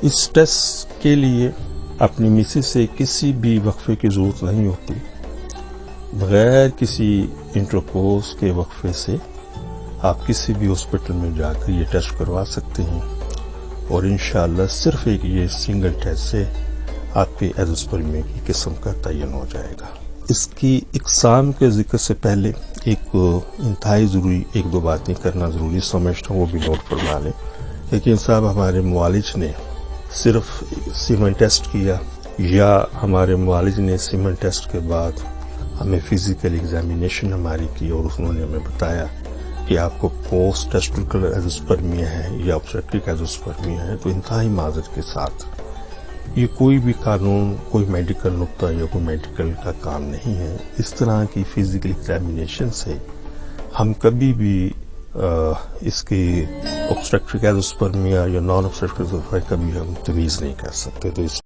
اس test کے لیے اپنی میسج سے کسی بھی وقفے کی ضرورت نہیں ہوتی. بغیر کسی انٹرکورس کے وقفے سے آپ کسی بھی ہاسپٹل میں جا کر یہ ٹیسٹ کروا سکتے ہیں، اور انشاءاللہ صرف ایک یہ سنگل ٹیسٹ سے آپ کے ایزوسپرمیا کی قسم کا تعین ہو جائے گا. اس کی اقسام کے ذکر سے پہلے ایک انتہائی ضروری ایک دو باتیں کرنا ضروری سمجھتا ہوں، وہ بھی نوٹ فرما لیں. لیکن صاحب ہمارے معالج نے صرف سیمن ٹیسٹ کیا، یا ہمارے معالج نے سیمن ٹیسٹ کے بعد ہمیں فزیکل ایگزامینیشن ہماری کی، اور انہوں نے ہمیں بتایا کہ آپ کو پوسٹ ٹیسٹیکل ایزوسپرمیا ہے یا obstetric ایزوسپرمیا ہے، تو انتہائی معذرت کے ساتھ یہ کوئی بھی قانون، کوئی میڈیکل نقطہ یا کوئی میڈیکل کا کام نہیں ہے. اس طرح کی فزیکل ایگزامینیشن سے ہم کبھی بھی اس کی obstetric ایزوسپرمیا یا نان obstetric ایزوسپرمیا کبھی ہم تمیز نہیں کر سکتے. تو اس